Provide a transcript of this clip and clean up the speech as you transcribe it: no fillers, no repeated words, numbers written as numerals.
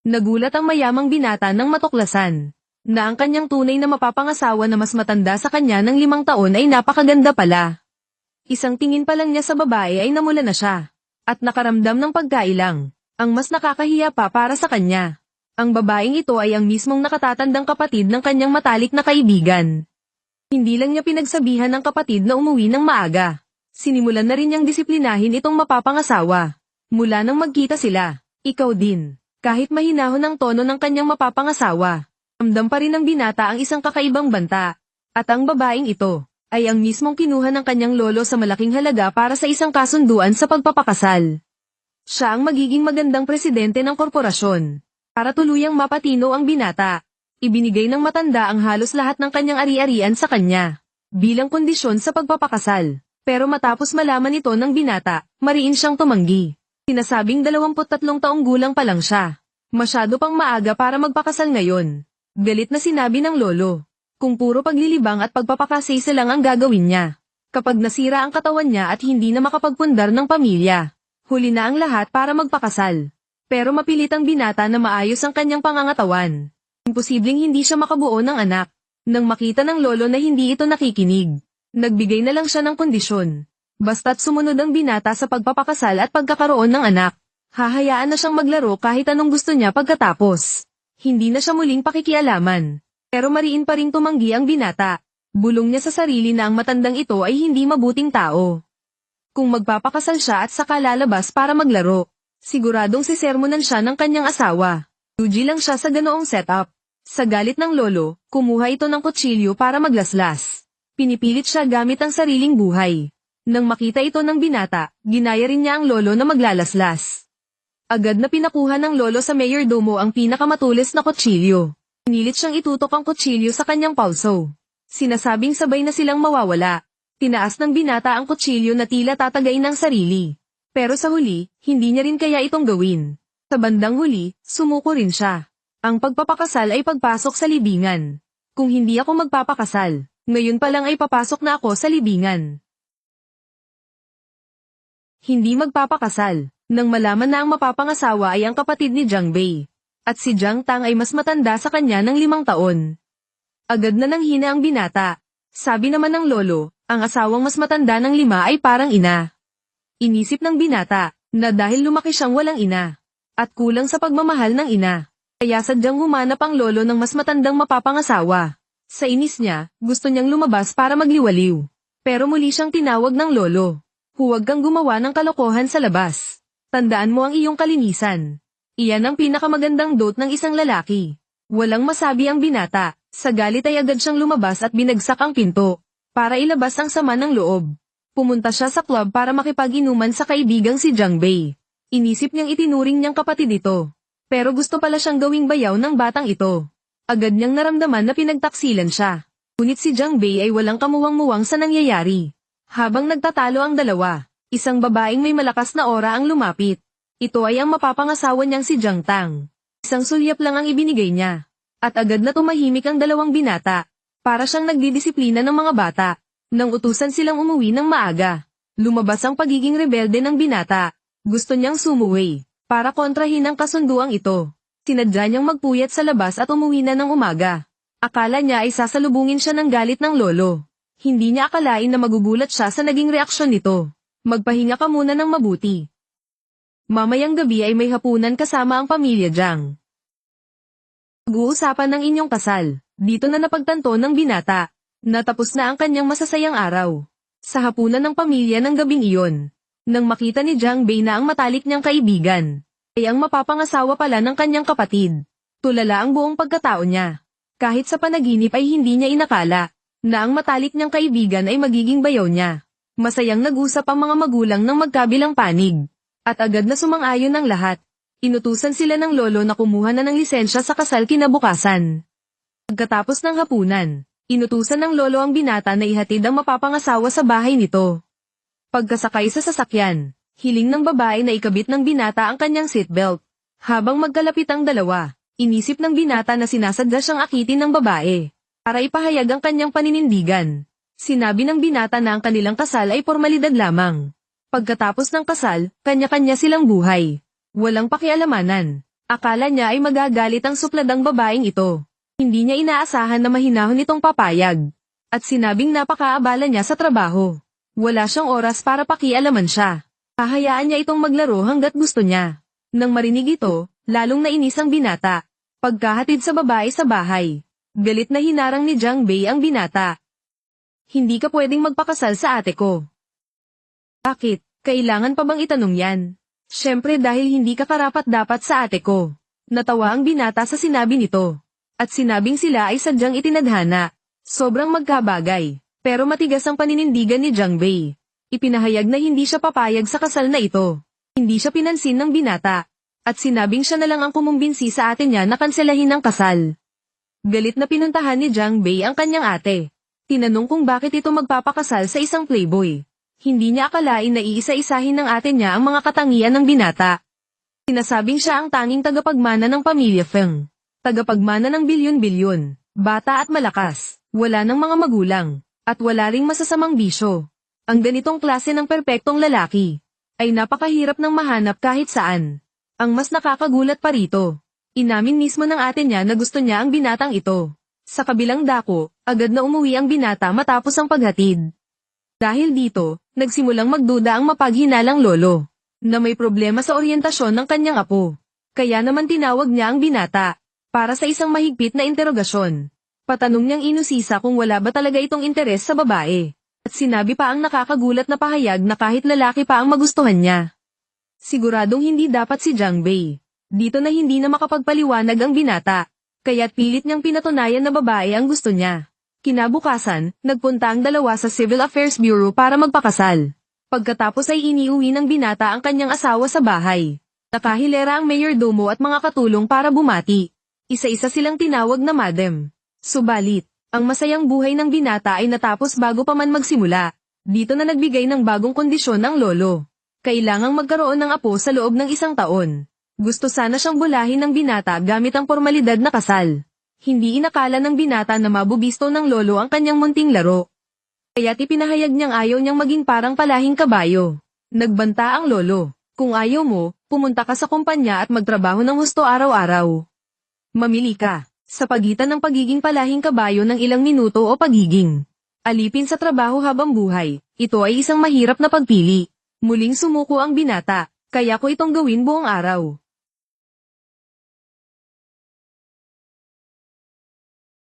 Nagulat ang mayamang binata nang matuklasan na ang kanyang tunay na mapapangasawa na mas matanda sa kanya ng 5 taon ay napakaganda pala. Isang tingin pa lang niya sa babae ay namula na siya at nakaramdam ng pagkailang. Ang mas nakakahiya pa para sa kanya, ang babaeng ito ay ang mismong nakatatandang kapatid ng kanyang matalik na kaibigan. Hindi lang niya pinagsabihan ng kapatid na umuwi ng maaga. Sinimulan na rin niyang disiplinahin itong mapapangasawa. Mula nang magkita sila, ikaw din. Kahit mahinahon ang tono ng kanyang mapapangasawa, ramdam pa rin ng binata ang isang kakaibang banta. At ang babaeng ito ay ang mismong kinuha ng kanyang lolo sa malaking halaga para sa isang kasunduan sa pagpapakasal. Siya ang magiging magandang presidente ng korporasyon. Para tuluyang mapatino ang binata, ibinigay ng matanda ang halos lahat ng kanyang ari-arian sa kanya bilang kondisyon sa pagpapakasal. Pero matapos malaman ito ng binata, mariin siyang tumanggi. Sinasabing 23 taong gulang pa lang siya. Masyado pang maaga para magpakasal ngayon. Galit na sinabi ng lolo. Kung puro paglilibang at pagpapakasisa lang ang gagawin niya. Kapag nasira ang katawan niya at hindi na makapagpundar ng pamilya, huli na ang lahat para magpakasal. Pero mapilit ang binata na maayos ang kanyang pangangatawan. Imposibleng hindi siya makabuo ng anak. Nang makita ng lolo na hindi ito nakikinig, nagbigay na lang siya ng kondisyon. Basta't sumunod ang binata sa pagpapakasal at pagkakaroon ng anak, hahayaan na siyang maglaro kahit anong gusto niya pagkatapos. Hindi na siya muling pakikialaman. Pero mariin pa ring tumanggi ang binata. Bulong niya sa sarili na ang matandang ito ay hindi mabuting tao. Kung magpapakasal siya at saka lalabas para maglaro, siguradong sisermonan siya ng kanyang asawa. Lugi lang siya sa ganoong setup. Sa galit ng lolo, kumuha ito ng kutsilyo para maglaslas. Pinipilit siya gamit ang sariling buhay. Nang makita ito ng binata, ginaya rin niya ang lolo na maglalaslas. Agad na pinakuha ng lolo sa mayordomo ang pinakamatulis na kutsilyo. Pinilit siyang itutok ang kutsilyo sa kanyang pulso. Sinasabing sabay na silang mawawala. Tinaas ng binata ang kutsilyo na tila tatagain ng sarili. Pero sa huli, hindi niya rin kaya itong gawin. Sa bandang huli, sumuko rin siya. Ang pagpapakasal ay pagpasok sa libingan. Kung hindi ako magpapakasal, ngayon pa lang ay papasok na ako sa libingan. Hindi magpapakasal, nang malaman na ang mapapangasawa ay ang kapatid ni Jiang Bei. At si Jiang Tang ay mas matanda sa kanya ng 5 taon. Agad na nanghina ang binata. Sabi naman ng lolo, ang asawang mas matanda ng 5 ay parang ina. Inisip ng binata, na dahil lumaki siyang walang ina, at kulang sa pagmamahal ng ina, kaya sadyang humanap ang lolo ng mas matandang mapapangasawa. Sa inis niya, gusto niyang lumabas para magliwaliw. Pero muli siyang tinawag ng lolo. Huwag kang gumawa ng kalokohan sa labas. Tandaan mo ang iyong kalinisan. Iyan ang pinakamagandang dot ng isang lalaki. Walang masabi ang binata. Sa galit ay agad siyang lumabas at binagsak ang pinto. Para ilabas ang sama ng loob. Pumunta siya sa club para makipag-inuman sa kaibigang si Jiang Bei. Inisip niyang itinuring niyang kapatid ito. Pero gusto pala siyang gawing bayaw ng batang ito. Agad niyang naramdaman na pinagtaksilan siya. Ngunit si Jiang Bei ay walang kamuwang-muwang sa nangyayari. Habang nagtatalo ang dalawa, isang babaeng may malakas na aura ang lumapit. Ito ay ang mapapangasawa niyang si Jiang Tang. Isang sulyap lang ang ibinigay niya. At agad na tumahimik ang dalawang binata. Para siyang nagdidisiplina ng mga bata. Nang utusan silang umuwi ng maaga, lumabas ang pagiging rebelde ng binata. Gusto niyang sumuwi, para kontrahin ang kasunduang ito. Sinadya niyang magpuyat sa labas at umuwi na ng umaga. Akala niya ay sasalubungin siya ng galit ng lolo. Hindi niya akalain na magugulat siya sa naging reaksyon nito. Magpahinga ka muna ng mabuti. Mamayang gabi ay may hapunan kasama ang pamilya Jiang. Pag-uusapan ng inyong kasal. Dito na napagtanto ng binata. Natapos na ang kanyang masasayang araw. Sa hapunan ng pamilya ng gabing iyon. Nang makita ni Jiang Bei na ang matalik niyang kaibigan, ay ang mapapangasawa pala ng kanyang kapatid. Tulala ang buong pagkatao niya. Kahit sa panaginip ay hindi niya inakala na ang matalik niyang kaibigan ay magiging bayaw niya. Masayang nag-usap ang mga magulang ng magkabilang panig. At agad na sumang-ayon ang lahat. Inutusan sila ng lolo na kumuha na ng lisensya sa kasal kinabukasan. Pagkatapos ng hapunan, inutusan ng lolo ang binata na ihatid ang mapapangasawa sa bahay nito. Pagkasakay sa sasakyan, hiling ng babae na ikabit ng binata ang kanyang seatbelt. Habang magkalapit ang dalawa, inisip ng binata na sinasadya siyang akitin ng babae. Para ipahayag ang kanyang paninindigan. Sinabi ng binata na ang kanilang kasal ay formalidad lamang. Pagkatapos ng kasal, kanya-kanya silang buhay. Walang pakialamanan. Akala niya ay magagalit ang supladang babaeng ito. Hindi niya inaasahan na mahinahon itong papayag. At sinabing napakaabala niya sa trabaho. Wala siyang oras para pakialaman siya. Hahayaan niya itong maglaro hanggat gusto niya. Nang marinig ito, lalong nainis ang binata. Pagkahatid sa babae sa bahay. Galit na hinarang ni Jiang Bei ang binata. Hindi ka pwedeng magpakasal sa ate ko. Bakit? Kailangan pa bang itanong yan? Siyempre dahil hindi ka karapat-dapat sa ate ko. Natawa ang binata sa sinabi nito. At sinabing sila ay sadyang itinadhana. Sobrang magkabagay. Pero matigas ang paninindigan ni Jiang Bei. Ipinahayag na hindi siya papayag sa kasal na ito. Hindi siya pinansin ng binata. At sinabing siya na lang ang kumumbinsi sa ate niya na kanselahin ang kasal. Galit na pinuntahan ni Jiang Bei ang kanyang ate. Tinanong kung bakit ito magpapakasal sa isang playboy. Hindi niya akalain na iisa-isahin ng ate niya ang mga katangian ng binata. Sinasabing siya ang tanging tagapagmana ng pamilya Feng. Tagapagmana ng bilyon-bilyon, bata at malakas, wala ng mga magulang, at wala ring masasamang bisyo. Ang ganitong klase ng perpektong lalaki ay napakahirap ng mahanap kahit saan. Ang mas nakakagulat pa rito, inamin mismo ng ate niya na gusto niya ang binatang ito. Sa kabilang dako, agad na umuwi ang binata matapos ang paghatid. Dahil dito, nagsimulang magduda ang mapaghinalang lolo, na may problema sa oryentasyon ng kanyang apo. Kaya naman tinawag niya ang binata, para sa isang mahigpit na interogasyon. Patanong niyang inusisa kung wala ba talaga itong interes sa babae. At sinabi pa ang nakakagulat na pahayag na kahit lalaki pa ang magustuhan niya. Siguradong hindi dapat si Jiang Bei. Dito na hindi na makapagpaliwanag ang binata, kaya't pilit niyang pinatunayan na babae ang gusto niya. Kinabukasan, nagpunta ang dalawa sa Civil Affairs Bureau para magpakasal. Pagkatapos ay iniuwi ng binata ang kanyang asawa sa bahay. Nakahilera ang mayordomo at mga katulong para bumati. Isa-isa silang tinawag na madam. Subalit, ang masayang buhay ng binata ay natapos bago pa man magsimula. Dito na nagbigay ng bagong kondisyon ang lolo. Kailangang magkaroon ng apo sa loob ng 1 taon. Gusto sana siyang bulahin ng binata gamit ang formalidad na kasal. Hindi inakala ng binata na mabubisto ng lolo ang kanyang munting laro. Kaya't ipinahayag niyang ayaw niyang maging parang palahing kabayo. Nagbanta ang lolo. Kung ayaw mo, pumunta ka sa kumpanya at magtrabaho ng husto araw-araw. Mamili ka, sa pagitan ng pagiging palahing kabayo ng ilang minuto o pagiging alipin sa trabaho habang buhay. Ito ay isang mahirap na pagpili. Muling sumuko ang binata, kaya ko itong gawin buong araw.